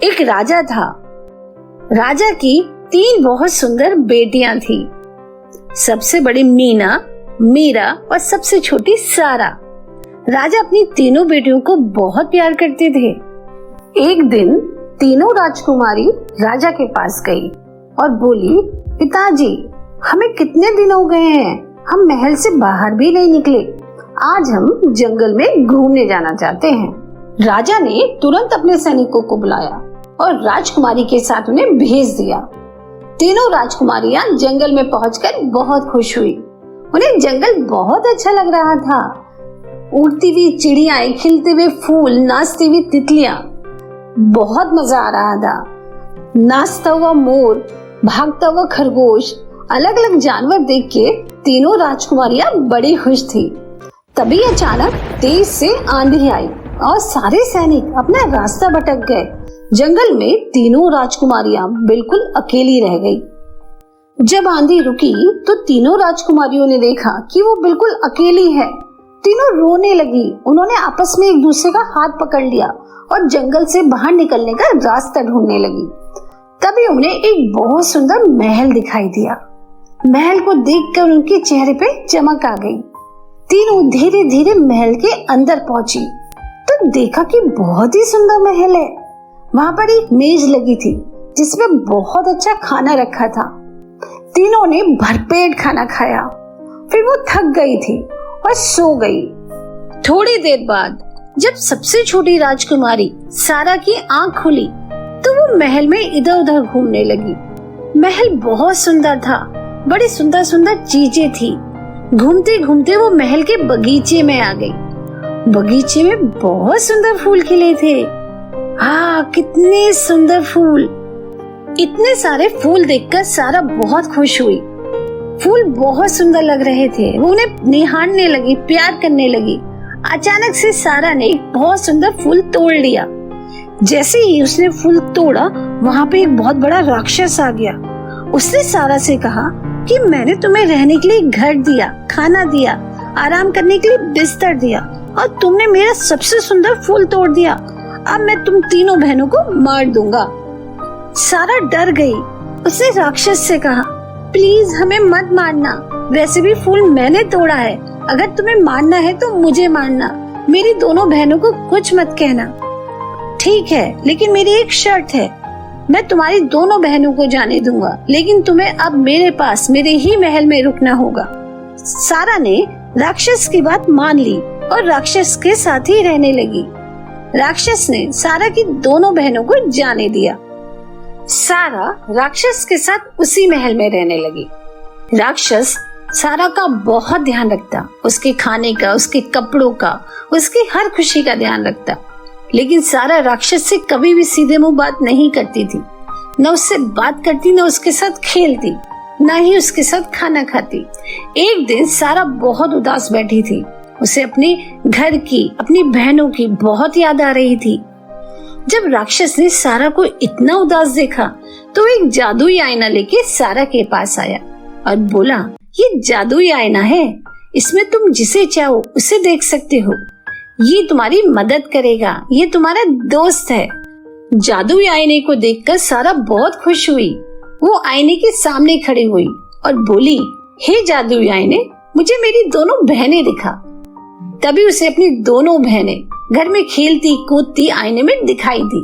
एक राजा था। राजा की 3 बहुत सुंदर बेटियां थी। सबसे बड़ी मीना, मीरा और सबसे छोटी सारा। राजा अपनी तीनों बेटियों को बहुत प्यार करते थे। एक दिन तीनों राजकुमारी राजा के पास गई और बोली, पिताजी, हमें कितने दिन हो गए हैं, हम महल से बाहर भी नहीं निकले। आज हम जंगल में घूमने जाना चाहते हैं। राजा ने तुरंत अपने सैनिकों को बुलाया और राजकुमारी के साथ उन्हें भेज दिया। तीनों राजकुमारियां जंगल में पहुंचकर बहुत खुश हुई। उन्हें जंगल बहुत अच्छा लग रहा था। उड़ती हुई चिड़ियाएं, खिलते हुए फूल, नाचती हुई तितलियां, बहुत मजा आ रहा था। नाचता हुआ मोर, भागता हुआ खरगोश, अलग अलग जानवर देख के तीनों राजकुमारियां बड़ी खुश थी। तभी अचानक तेज से आंधी आई और सारे सैनिक अपना रास्ता भटक गए। जंगल में तीनों राजकुमारियां बिल्कुल अकेली रह गई। जब आंधी रुकी तो तीनों राजकुमारियों ने देखा कि वो बिल्कुल अकेली है। तीनों रोने लगी। उन्होंने आपस में एक दूसरे का हाथ पकड़ लिया और जंगल से बाहर निकलने का रास्ता ढूंढने लगी। तभी उन्हें एक बहुत सुंदर महल दिखाई दिया। महल को देखकर उनके चेहरे पे चमक आ गई। तीनों धीरे धीरे महल के अंदर पहुंची तो देखा कि बहुत ही सुंदर महल है। वहां पर एक मेज लगी थी जिसमें बहुत अच्छा खाना रखा था। तीनों ने भरपेट खाना खाया। फिर वो थक गई थी और सो गई। थोड़ी देर बाद जब सबसे छोटी राजकुमारी सारा की आंख खुली तो वो महल में इधर उधर घूमने लगी। महल बहुत सुंदर था। बड़ी सुंदर सुंदर चीजें थी। घूमते घूमते वो महल के बगीचे में आ गई। बगीचे में बहुत सुंदर फूल खिले थे। हाँ, कितने सुंदर फूल! इतने सारे फूल देखकर सारा बहुत खुश हुई। फूल बहुत सुंदर लग रहे थे। वो उन्हें निहारने लगी, प्यार करने लगी। अचानक से सारा ने एक बहुत सुंदर फूल तोड़ लिया। जैसे ही उसने फूल तोड़ा, वहाँ पे एक बहुत बड़ा राक्षस आ गया। उसने सारा से कहा कि मैंने तुम्हें रहने के लिए घर दिया, खाना दिया, आराम करने के लिए बिस्तर दिया और तुमने मेरा सबसे सुंदर फूल तोड़ दिया। अब मैं तुम तीनों बहनों को मार दूंगा। सारा डर गई। उसने राक्षस से कहा, प्लीज हमें मत मारना। वैसे भी फूल मैंने तोड़ा है। अगर तुम्हें मारना है तो मुझे मारना। मेरी दोनों बहनों को कुछ मत कहना। ठीक है, लेकिन मेरी एक शर्त है। मैं तुम्हारी दोनों बहनों को जाने दूंगा, लेकिन तुम्हें अब मेरे पास, मेरे ही महल में रुकना होगा। सारा ने राक्षस की बात मान ली और राक्षस के साथ ही रहने लगी। राक्षस ने सारा की दोनों बहनों को जाने दिया। सारा राक्षस के साथ उसी महल में रहने लगी। राक्षस सारा का बहुत ध्यान रखता, उसके खाने का, उसके कपड़ों का, उसकी हर खुशी का ध्यान रखता। लेकिन सारा राक्षस से कभी भी सीधे मुंह बात नहीं करती थी। न उससे बात करती, न उसके साथ खेलती, न ही उसके साथ खाना खाती। एक दिन सारा बहुत उदास बैठी थी। उसे अपने घर की, अपनी बहनों की बहुत याद आ रही थी। जब राक्षस ने सारा को इतना उदास देखा तो एक जादुई आईना लेके सारा के पास आया और बोला, ये जादुई आईना है, इसमें तुम जिसे चाहो उसे देख सकते हो। ये तुम्हारी मदद करेगा, ये तुम्हारा दोस्त है। जादुई आईने को देखकर सारा बहुत खुश हुई। वो आईने के सामने खड़ी हुई और बोली, हे जादुई आईने, मुझे मेरी दोनों बहनें दिखा। तभी उसे अपनी दोनों बहनें घर में खेलती कूदती आईने में दिखाई दी।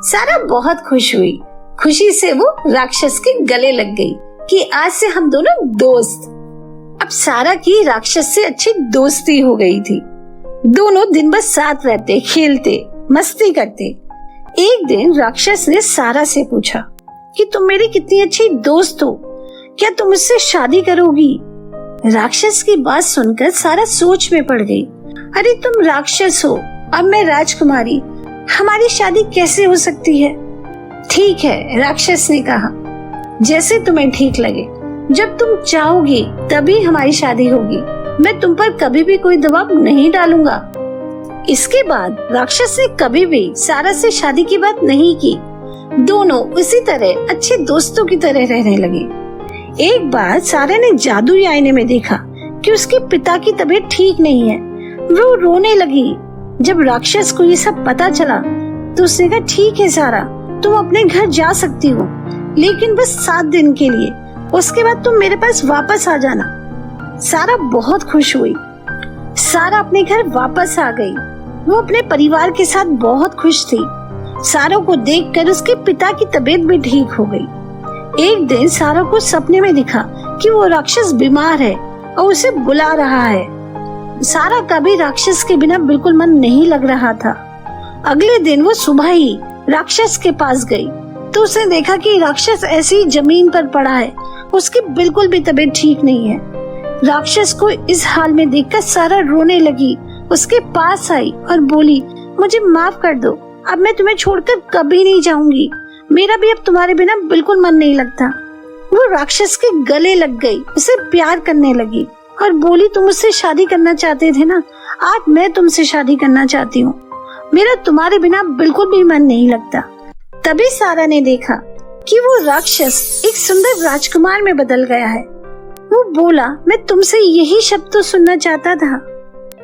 सारा बहुत खुश हुई। खुशी से वो राक्षस के गले लग गई कि आज से हम दोनों दोस्त। अब सारा की राक्षस से अच्छी दोस्ती हो गई थी। दोनों दिन भर साथ रहते, खेलते, मस्ती करते। एक दिन राक्षस ने सारा से पूछा कि तुम मेरी कितनी अच्छी दोस्त हो, क्या तुम मुझसे शादी करोगी? राक्षस की बात सुनकर सारा सोच में पड़ गई। अरे तुम राक्षस हो और मैं राजकुमारी, हमारी शादी कैसे हो सकती है? ठीक है, राक्षस ने कहा, जैसे तुम्हें ठीक लगे, जब तुम चाहोगी तभी हमारी शादी होगी। मैं तुम पर कभी भी कोई दबाव नहीं डालूंगा। इसके बाद राक्षस ने कभी भी सारा से शादी की बात नहीं की। दोनों उसी तरह अच्छे दोस्तों की तरह रहने लगे। एक बार सारा ने जादुई आईने में देखा कि उसके पिता की तबीयत ठीक नहीं है। वो रोने लगी। जब राक्षस को ये सब पता चला तो उसने कहा, ठीक है सारा, तुम अपने घर जा सकती हो, लेकिन बस 7 दिन के लिए। उसके बाद तुम मेरे पास वापस आ जाना। सारा बहुत खुश हुई। सारा अपने घर वापस आ गई। वो अपने परिवार के साथ बहुत खुश थी। सारा को देखकर उसके पिता की तबीयत भी ठीक हो गई। एक दिन सारा को सपने में दिखा कि वो राक्षस बीमार है और उसे बुला रहा है। सारा का भी राक्षस के बिना बिल्कुल मन नहीं लग रहा था। अगले दिन वो सुबह ही राक्षस के पास गई तो उसने देखा कि राक्षस ऐसे ही जमीन पर पड़ा है। उसकी बिल्कुल भी तबीयत ठीक नहीं है। राक्षस को इस हाल में देखकर सारा रोने लगी। उसके पास आई और बोली, मुझे माफ कर दो, अब मैं तुम्हें छोड़कर कभी नहीं जाऊंगी। मेरा भी अब तुम्हारे बिना बिल्कुल मन नहीं लगता। वो राक्षस के गले लग गई, उसे प्यार करने लगी और बोली, तुम मुझसे शादी करना चाहते थे ना, आज मैं तुमसे शादी करना चाहती हूँ। मेरा तुम्हारे बिना बिल्कुल भी मन नहीं लगता। तभी सारा ने देखा कि वो राक्षस एक सुंदर राजकुमार में बदल गया है। वो बोला, मैं तुमसे यही शब्द तो सुनना चाहता था।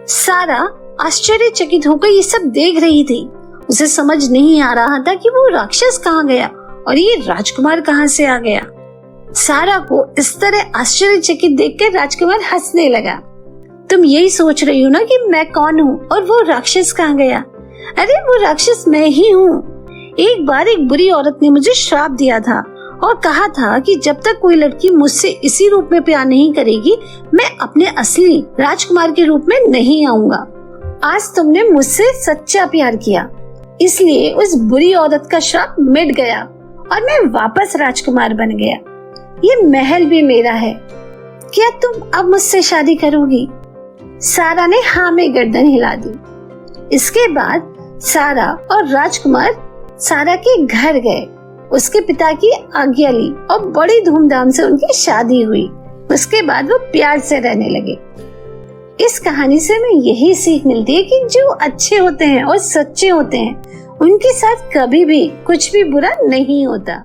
सारा आश्चर्यचकित होकर ये सब देख रही थी। उसे समझ नहीं आ रहा था कि वो राक्षस कहाँ गया और ये राजकुमार कहाँ से आ गया। सारा को इस तरह आश्चर्यचकित देखकर राजकुमार हंसने लगा। तुम यही सोच रही हो ना कि मैं कौन हूँ और वो राक्षस कहाँ गया? अरे वो राक्षस मैं ही हूँ। एक बार एक बुरी औरत ने मुझे श्राप दिया था और कहा था कि जब तक कोई लड़की मुझसे इसी रूप में प्यार नहीं करेगी, मैं अपने असली राजकुमार के रूप में नहीं आऊंगा। आज तुमने मुझसे सच्चा प्यार किया, इसलिए उस बुरी औरत का श्राप मिट गया और मैं वापस राजकुमार बन गया। ये महल भी मेरा है। क्या तुम अब मुझसे शादी करोगी? सारा ने हाँ में गर्दन हिला दी। इसके बाद सारा और राजकुमार सारा के घर गए। उसके पिता की आज्ञा ली और बड़ी धूमधाम से उनकी शादी हुई। उसके बाद वो प्यार से रहने लगे। इस कहानी से हमें यही सीख मिलती है कि जो अच्छे होते हैं और सच्चे होते हैं, उनके साथ कभी भी कुछ भी बुरा नहीं होता।